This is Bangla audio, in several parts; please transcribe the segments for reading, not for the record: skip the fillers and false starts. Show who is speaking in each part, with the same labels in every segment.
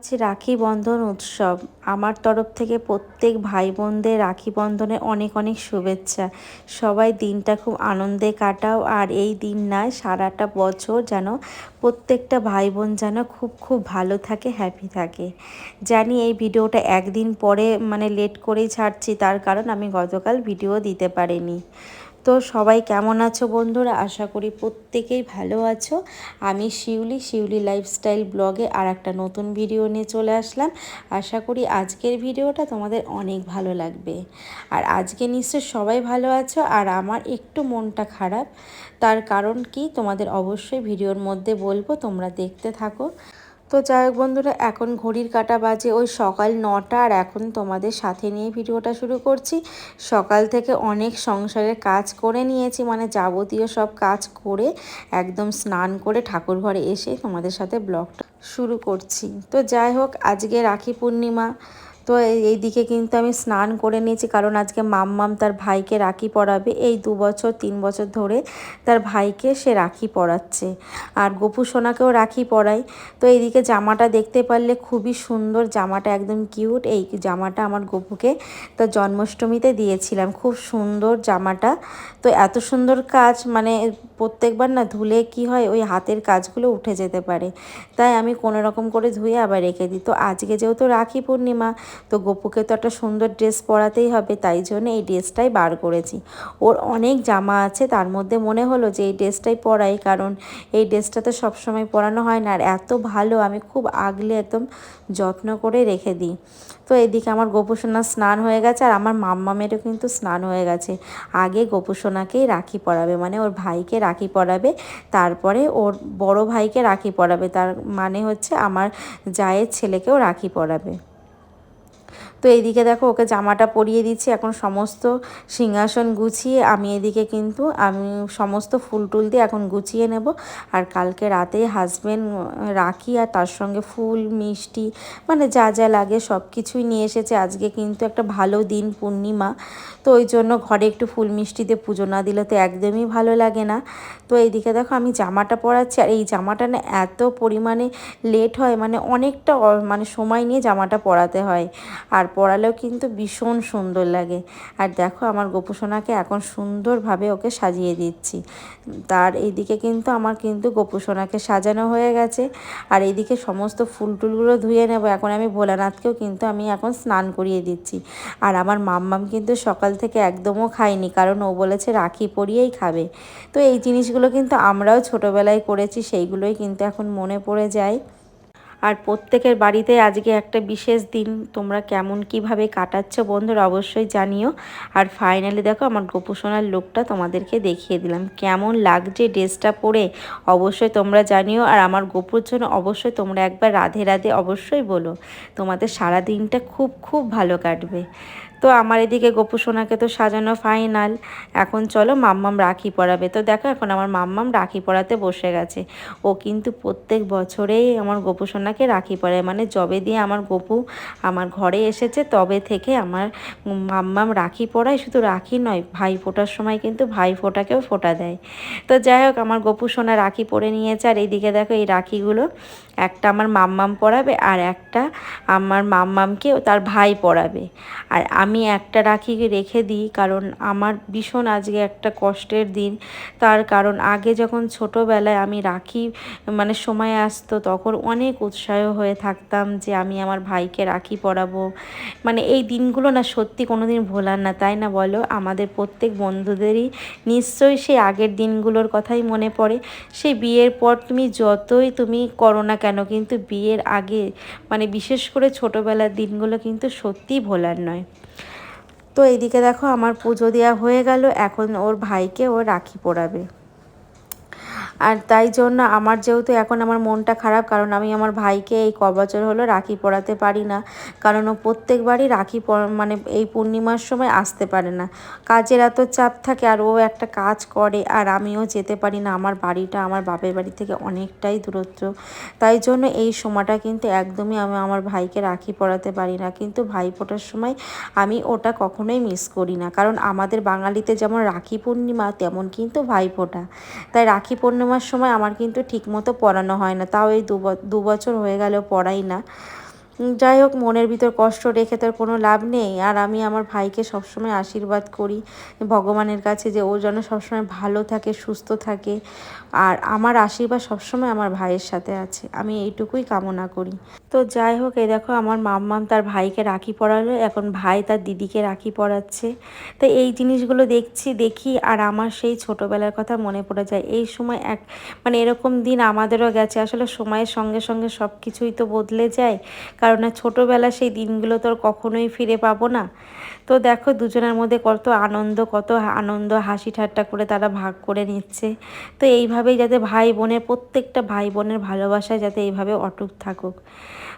Speaker 1: আজ রাখি বন্ধন উৎসব। আমার তরফ থেকে প্রত্যেক ভাই বোনদের রাখি বন্ধনে অনেক অনেক শুভেচ্ছা। সবাই দিনটা খুব আনন্দে কাটাও, আর এই দিন নয় সারাটা বছর যেন প্রত্যেকটা ভাই বোন যেন খুব খুব ভালো থাকে, হ্যাপি থাকে। জানি এই ভিডিওটা একদিন পরে লেট করেই ছাড়ছি, তার কারণ আমি গতকাল ভিডিও দিতে পারিনি। তো সবাই কেমন আছো বন্ধুরা? আশা করি প্রত্যেকেই ভালো আছো। আমি শিউলি লাইফস্টাইল ব্লগে আর একটা নতুন ভিডিও নিয়ে চলে আসলাম। আশা করি আজকের ভিডিওটা তোমাদের অনেক ভালো লাগবে। আর আজকে নিশ্চয় সবাই ভালো আছো, আর আমার একটু মনটা খারাপ। তার কারণ কি তোমাদের অবশ্যই ভিডিওর মধ্যে বলবো, তোমরা দেখতে থাকো। তো যাই হোক বন্ধুরা, এখন ঘড়ির কাঁটা বাজে ওই সকাল 9টা, আর এখন তোমাদের সাথে নিয়ে ভিডিওটা শুরু করছি। সকাল থেকে অনেক সংসারের কাজ করে নিয়েছি, যাবতীয় সব কাজ করে একদম স্নান করে ঠাকুর ঘরে এসে তোমাদের সাথে ব্লগটা শুরু করছি। তো যাই হোক, আজকে রাখি পূর্ণিমা। তো এইদিকে কিন্তু আমি স্নান করে নিয়েছি, কারণ আজকে মাম্মাম তার ভাইকে রাখি পরাবে। এই 2-3 বছর ধরে তার ভাইকে সে রাখি পরাচ্ছে, আর গোপু সোনাকেও রাখি পরায়। তো এইদিকে জামাটা দেখতে পারলে খুবই সুন্দর, জামাটা একদম কিউট। এই জামাটা আমার গপুকে তার জন্মাষ্টমীতে দিয়েছিলাম, খুব সুন্দর জামাটা। তো এত সুন্দর কাজ, প্রত্যেকবার না ধুলে কি হয়, ওই হাতের কাজগুলো উঠে যেতে পারে, তাই আমি কোনো রকম করে ধুয়ে আবার রেখে দিই। তো আজকে যেহেতু রাখি পূর্ণিমা, তো গপুকে তো একটা সুন্দর ড্রেস পরাতেই হবে, তাই জন্য এই ড্রেসটাই বার করেছি। ওর অনেক জামা আছে, তার মধ্যে মনে হলো যে এই ড্রেসটাই পরাই, কারণ এই ড্রেসটা তো সবসময় পরানো হয় না, আর এত ভালো, আমি খুব আগলে একদম যত্ন করে রেখে দিই। তো এদিকে আমার গোপুসোনা স্নান হয়ে গেছে, আর আমার মাম্মামেরও কিন্তু স্নান হয়ে গেছে। আগে গোপুসোনাকেই রাখি পরাবে, ওর ভাইকে রাখি পরাবে, তারপরে ওর বড় ভাইকে রাখি পরাবে, তার হচ্ছে আমার জায়ের ছেলেকেও রাখি পরাবে। তো এইদিকে দেখো ওকে জামাটা পরিয়ে দিচ্ছি। এখন সমস্ত সিংহাসন গুছিয়ে আমি এদিকে কিন্তু আমি সমস্ত ফুল টুল দিয়ে এখন গুছিয়ে নেব। আর কালকে রাতে হাজব্যান্ড রাখি আর তার সঙ্গে ফুল মিষ্টি যা যা লাগে সব কিছুই নিয়ে এসেছে। আজকে কিন্তু একটা ভালো দিন, পূর্ণিমা, তো ওই জন্য ঘরে একটু ফুল মিষ্টি দিয়ে পুজো না দিলে তো একদমই ভালো লাগে না। তো এইদিকে দেখো আমি জামাটা পরাচ্ছি, আর এই জামাটা না এত পরিমাণে লেট হয়, অনেকটা সময় নিয়ে জামাটা পরাতে হয়, আর পরালেও কিন্তু ভীষণ সুন্দর লাগে। আর দেখো আমার গোপুসোনাকে এখন সুন্দরভাবে ওকে সাজিয়ে দিচ্ছি। তার এইদিকে কিন্তু আমার কিন্তু গোপুসোনাকে সাজানো হয়ে গেছে, আর এইদিকে সমস্ত ফুল টুলগুলো ধুয়ে নেব। এখন আমি ভোলানাথকেও কিন্তু আমি এখন স্নান করিয়ে দিচ্ছি। আর আমার মাম্মাম কিন্তু সকাল থেকে একদমও খায়নি, কারণ ও বলেছে রাখি পরিয়েই খাবে। তো এই জিনিসগুলো কিন্তু আমরাও ছোটোবেলায় করেছি, সেইগুলোই কিন্তু এখন মনে পড়ে যায়। আর প্রত্যেকের বাড়িতে আজকে একটা বিশেষ দিন, তোমরা কেমন কিভাবে কাটাচ্ছ বন্ধুরা অবশ্যই জানিও। আর ফাইনালি দেখো আমার গোপুসোনার লুকটা তোমাদেরকে দেখিয়ে দিলাম, কেমন লাগছে ড্রেসটা পরে অবশ্যই তোমরা জানিও। আর আমার গোপুর জন্য অবশ্যই তোমরা একবার রাধে রাধে অবশ্যই বলো, তোমাদের সারা দিনটা খুব খুব ভালো কাটবে। তো আমার এদিকে গোপুসোনাকে তো সাজানো ফাইনাল, এখন চলো মাম্মাম রাখি পরাবে। তো দেখো এখন আমার মাম্মাম রাখি পরাতে বসে গেছে। ও কিন্তু প্রত্যেক বছরেই আমার গোপুসোনাকে রাখি পরায়, যবে দিয়ে আমার গপু আমার ঘরে এসেছে তবে থেকে আমার মাম্মাম রাখি পরায়। শুধু রাখি নয়, ভাই ফোটার সময় কিন্তু ভাই ফোটাকেও ফোটা দেয়। তো যাই হোক আমার গোপুসোনা রাখি পরে নিয়েছে, আর এইদিকে দেখো এই রাখিগুলো একটা আমার মাম্মাম পরাবে, আর একটা আমার মাম্মামকে তার ভাই পরাবে। আর আমি একটা রাখি রেখে দিই, কারণ আমার ভীষণ আজকে একটা কষ্টের দিন। তার কারণ আগে যখন ছোটোবেলায় আমি রাখি সময় আসতো, তখন অনেক উৎসাহ হয়ে থাকতাম যে আমি আমার ভাইকে রাখি পরাবো। এই দিনগুলো না সত্যি কোনো দিন ভোলার না, তাই না বলো? আমাদের প্রত্যেক বন্ধুদেরই নিশ্চয়ই সেই আগের দিনগুলোর কথাই মনে পড়ে। সেই বিয়ের পর তুমি করো না কেন, কিন্তু বিয়ের আগে বিশেষ করে ছোটোবেলার দিনগুলো কিন্তু সত্যিই ভোলার নয়। তো এইদিকে দেখো আমার পুজো দেওয়া হয়ে গেল, এখন ওর ভাইকে ও রাখি পরাবে। আর তাই জন্য আমার যেহেতু এখন আমার মনটা খারাপ, কারণ আমি আমার ভাইকে এই বছর হলো রাখি পরাতে পারি না, কারণ ও প্রত্যেকবারই রাখি এই পূর্ণিমার সময় আসতে পারে না, কাজের এত চাপ থাকে, আর ও একটা কাজ করে, আর আমিও যেতে পারি না। আমার বাড়িটা আমার বাপের বাড়ি থেকে অনেকটাই দূরত্ব, তাই জন্য এই সময়টা কিন্তু একদমই আমি আমার ভাইকে রাখি পরাতে পারি না। কিন্তু ভাই ফোটার সময় আমি ওটা কখনোই মিস করি না, কারণ আমাদের বাঙালিতে যেমন রাখি পূর্ণিমা তেমন কিন্তু ভাই ফোটা, তাই রাখি পূর্ণিমার সময় আমার কিন্তু ঠিকমতো পড়ানো হয় না। তাও এই দু বছর হয়ে গেল পড়াই না। যাই হোক, মনের ভিতর কষ্ট রেখে তো কোনো লাভ নেই। আর আমি আমার ভাইকে সবসময় আশীর্বাদ করি ভগবানের কাছে যে ও যেন সবসময় ভালো থাকে, সুস্থ থাকে। আর আমার আশীর্বাদ সবসময় আমার ভাইয়ের সাথে আছে, আমি এইটুকুই কামনা করি। তো যাই হোক, এই দেখো আমার মাম্মাম তার ভাইকে রাখি পরালো, এখন ভাই তার দিদিকে রাখি পরাচ্ছে। তো এই জিনিসগুলো দেখি আর আমার সেই ছোটোবেলার কথা মনে পড়ে যায়। এই সময় মানে এরকম দিন আমাদেরও গেছে। আসলে সময়ের সঙ্গে সঙ্গে সব কিছুই তো বদলে যায়, কারণ ছোটোবেলা সেই দিনগুলো তো আর কখনোই ফিরে পাবো না। তো দেখো দুজনের মধ্যে কত আনন্দ হাসি ঠাট্টা করে তারা ভাগ করে নিচ্ছে। তো এইভাবেই যাতে ভাই বোনের, প্রত্যেকটা ভাই বোনের ভালোবাসা যাতে এইভাবে অটুট থাকুক।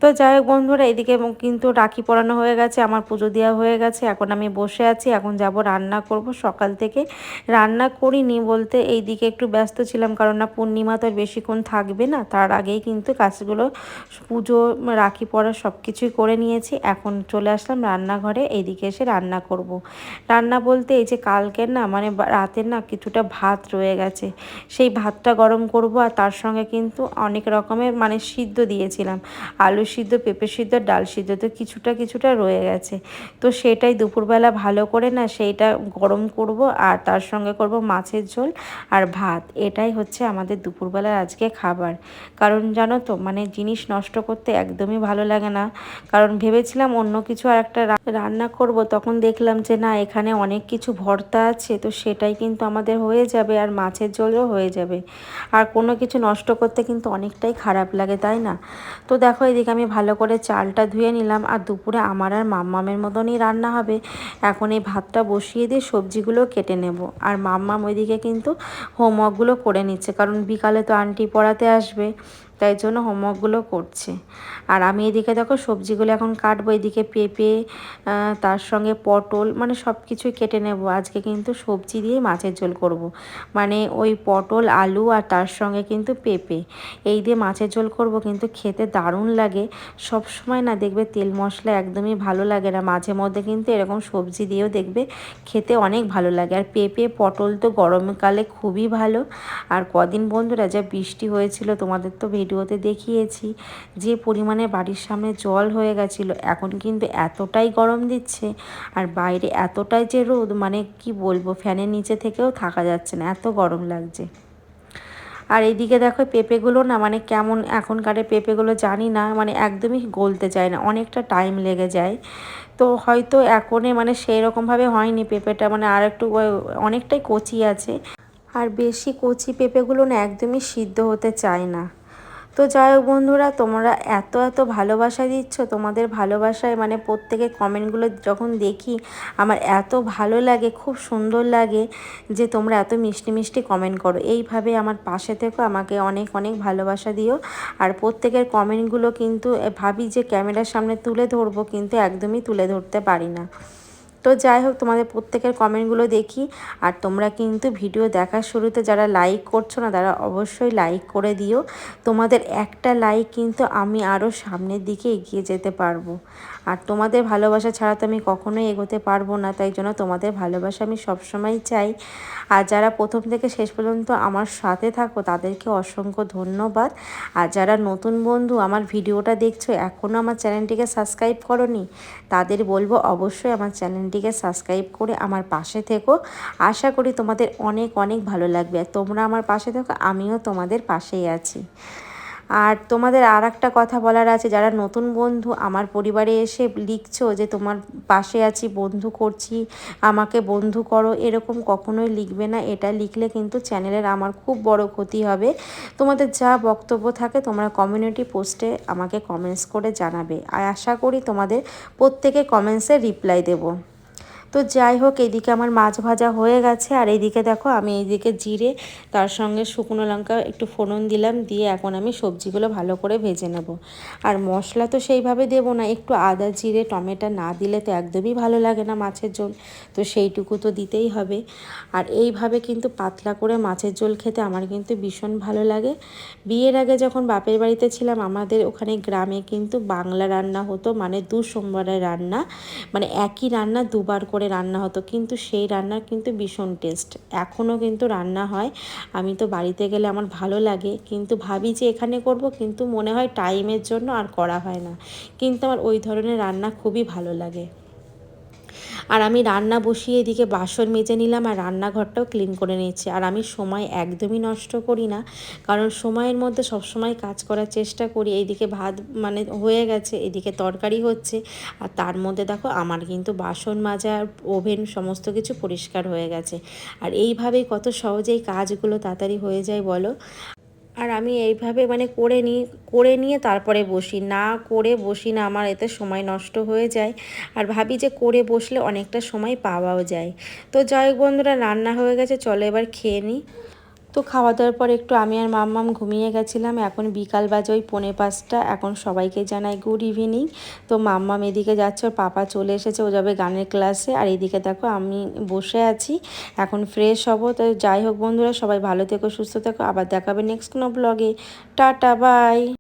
Speaker 1: তো যাই হোক বন্ধুরা, এদিকে কিন্তু রাখি পরানো হয়ে গেছে, আমার পুজো দেওয়া হয়ে গেছে। এখন আমি বসে আছি, এখন যাব রান্না করব। সকাল থেকে রান্না করিনি বলতে এইদিকে একটু ব্যস্ত ছিলাম, কারণ না পূর্ণিমা তো আর বেশিক্ষণ থাকবে না, তার আগেই কিন্তু কাজগুলো, পুজো, রাখি পরা সব কিছুই করে নিয়েছি। এখন চলে আসলাম রান্নাঘরে, এইদিকে এসে রান্না করব। রান্না বলতে এই যে কালকের না মানে রাতের না কিছুটা ভাত রয়ে গেছে, সেই ভাতটা গরম করব। আর তার সঙ্গে কিন্তু অনেক রকমের মানে সিদ্ধ দিয়েছিলাম, আলু সিদ্ধ, পেঁপে সিদ্ধ, ডাল সিদ্ধ, তো কিছুটা রয়ে গেছে। তো সেটাই দুপুরবেলা ভালো করে না সেইটা গরম করব, আর তার সঙ্গে করব মাছের ঝোল আর ভাত। এটাই হচ্ছে আমাদের দুপুরবেলার আজকে খাবার। কারণ জানো তো মানে জিনিস নষ্ট করতে একদমই ভালো লাগে না। কারণ ভেবেছিলাম অন্য কিছু আর একটা রান্না করব, তখন দেখলাম যে না, এখানে অনেক কিছু ভর্তা আছে, তো সেটাই কিন্তু আমাদের হয়ে যাবে, আর মাছের ঝোলও হয়ে যাবে। আর কোনো কিছু নষ্ট করতে কিন্তু অনেকটাই খারাপ লাগে, তাই না? তো দেখো এদিকে আমি ভালো করে চালটা ধুয়ে নিলাম, আর দুপুরে আমার আর মাম্মামের মতনই রান্না হবে। এখন এই ভাতটা বসিয়ে দিয়ে সবজিগুলো কেটে নেব। আর মাম্মাম ওইদিকে কিন্তু হোমওয়ার্কগুলো করে নিচ্ছে, কারণ বিকালে তো আন্টি পড়াতে আসবে, তাই জন্য হোমওয়ার্কগুলো করছে। আর আমি এদিকে দেখো সবজিগুলো এখন কাটবো। এদিকে পেঁপে, তার সঙ্গে পটল, মানে সব কিছুই কেটে নেব। আজকে কিন্তু সবজি দিয়ে মাছের ঝোল করব। মানে ওই পটল, আলু আর তার সঙ্গে কিন্তু পেঁপে, এই দিয়ে মাছের ঝোল করব। কিন্তু খেতে দারুণ লাগে। সব সময় না দেখবে তেল মশলা একদমই ভালো লাগে না, মাঝে মধ্যে কিন্তু এরকম সবজি দিয়েও দেখবে খেতে অনেক ভালো লাগে। আর পেঁপে, পটল তো গরমকালে খুবই ভালো। আর কদিন বন্ধুরা যা বৃষ্টি হয়েছিল তোমাদের তো ভিডিওতে দেখিয়েছি, যে পরিমাণে বাড়ির সামনে জল হয়ে গেছিলো। এখন কিন্তু এতটাই গরম দিচ্ছে, আর বাইরে এতটাই যে রোদ, মানে কি বলবো, ফ্যানের নিচে থেকেও থাকা যাচ্ছে না, এত গরম লাগছে। আর এইদিকে দেখো পেঁপেগুলো না মানে কেমন এখনকারের পেঁপেগুলো জানি না, মানে একদমই গলতে চায় না, অনেকটা টাইম লেগে যায়। তো হয়তো এখনে মানে সেই রকমভাবে হয়নি পেঁপেটা, মানে আর একটু অনেকটাই কচি আছে। আর বেশি কচি পেঁপেগুলো না একদমই সিদ্ধ হতে চায় না। তো যাই হোক বন্ধুরা, তোমরা এত ভালোবাসা দিচ্ছ, তোমাদের ভালোবাসায় মানে প্রত্যেকের কমেন্টগুলো যখন দেখি আমার এত ভালো লাগে, খুব সুন্দর লাগে যে তোমরা এত মিষ্টি মিষ্টি কমেন্ট করো। এইভাবে আমার পাশে থেকো, আমাকে অনেক ভালোবাসা দিও। আর প্রত্যেকের কমেন্টগুলো কিন্তু ভাবি যে ক্যামেরার সামনে তুলে ধরবো, কিন্তু একদমই তুলে ধরতে পারি না। তো যাই হোক, তোমাদের প্রত্যেকের কমেন্টগুলো দেখি। আর তোমরা কিন্তু ভিডিও দেখার শুরুতে যারা লাইক করছো না, তারা অবশ্যই লাইক করে দিও। তোমাদের একটা লাইক কিন্তু আমি আরও সামনের দিকে এগিয়ে যেতে পারবো। আর তোমাদের ভালোবাসা ছাড়া তো আমি কখনোই এগোতে পারবো না, তাই জন্য তোমাদের ভালোবাসা আমি সবসময় চাই। আর যারা প্রথম থেকে শেষ পর্যন্ত আমার সাথে থাকো তাদেরকে অসংখ্য ধন্যবাদ। আর যারা নতুন বন্ধু আমার ভিডিওটা দেখছো, এখনও আমার চ্যানেলটিকে সাবস্ক্রাইব করোনি, তাদের বলবো অবশ্যই আমার চ্যানেলটিকে সাবস্ক্রাইব করে আমার পাশে থেকো। আশা করি তোমাদের অনেক ভালো লাগবে। আর তোমরা আমার পাশে থেকো, আমিও তোমাদের পাশেই আছি। আর তোমাদের আর একটা কথা বলার আছে, যারা নতুন বন্ধু আমার পরিবারে এসে লিখছো যে তোমার পাশে আছি, বন্ধু করছি, আমাকে বন্ধু করো, এরকম কখনোই লিখবে না। এটা লিখলে কিন্তু চ্যানেলের আমার খুব বড় ক্ষতি হবে। তোমাদের যা বক্তব্য থাকে তোমরা কমিউনিটি পোস্টে আমাকে কমেন্টস করে জানাবে, আর আশা করি তোমাদের প্রত্যেকে কমেন্টসে রিপ্লাই দেবো। তো যাই হোক, এইদিকে আমার মাছ ভাজা হয়ে গেছে। আর এইদিকে দেখো আমি এইদিকে জিরে, তার সঙ্গে শুকনো লঙ্কা একটু ফোড়ন দিলাম, দিয়ে এখন আমি সবজিগুলো ভালো করে ভেজে নেব। আর মশলা তো সেইভাবে দেবো না, একটু আদা জিরে টমেটো না দিলে তো একদমই ভালো লাগে না মাছের ঝোল, তো সেইটুকু তো দিতেই হবে। আর এইভাবে কিন্তু পাতলা করে মাছের ঝোল খেতে আমার কিন্তু ভীষণ ভালো লাগে। বিয়ের আগে যখন বাপের বাড়িতে ছিলাম, আমাদের ওখানে গ্রামে কিন্তু বাংলা রান্না হতো, মানে 2 সোমবারের রান্না, মানে একই রান্না দুবার করে করে রান্না হতো, কিন্তু সেই রান্নার কিন্তু ভীষণ টেস্ট এখনও কিন্তু রান্না হয়। আমি তো বাড়িতে গেলে আমার ভালো লাগে, কিন্তু ভাবি যে এখানে করব, কিন্তু মনে হয় টাইমের জন্য আর করা হয় না। কিন্তু আমার ওই ধরনের রান্না খুবই ভালো লাগে। আর আমি রান্না বসিয়ে এদিকে বাসন মেজে নিলাম আর রান্নাঘরটাও ক্লিন করে নিচ্ছি। আর আমি সময় একদমই নষ্ট করি না, কারণ সময়ের মধ্যে সবসময় কাজ করার চেষ্টা করি। এইদিকে ভাত মানে হয়ে গেছে, এদিকে তরকারি হচ্ছে, আর তার মধ্যে দেখো আমার কিন্তু বাসন মাজা, ওভেন সমস্ত কিছু পরিষ্কার হয়ে গেছে। আর এইভাবেই কত সহজেই কাজগুলো তাড়াতাড়ি হয়ে যায় বলো। আর আমি এইভাবে মানে করে নিয়ে তারপরে বসি, না করে বসি না, আমার এতে সময় নষ্ট হয়ে যায়। আর ভাবি যে করে বসলে অনেকটা সময় পাওয়াও যায়। তো যাই হোক বন্ধুরা, রান্না হয়ে গেছে, চলো এবার খেয়ে নিই। তো খাওয়া দাওয়ার পর একটু আমি আর মাম্মাম ঘুমিয়ে গেছিলাম। এখন বিকাল বাজে ওই 4:45। এখন সবাইকে জানাই গুড ইভিনিং। তো মাম্মাম এদিকে যাচ্ছে, ওর পাপা চলে এসেছে, ও যাবে গানের ক্লাসে। আর এদিকে দেখো আমি বসে আছি, এখন ফ্রেশ হব। তো যাই হোক বন্ধুরা, সবাই ভালো থেকো, সুস্থ থেকো, আবার দেখাবে নেক্সট কোনো ব্লগে। Tata, by.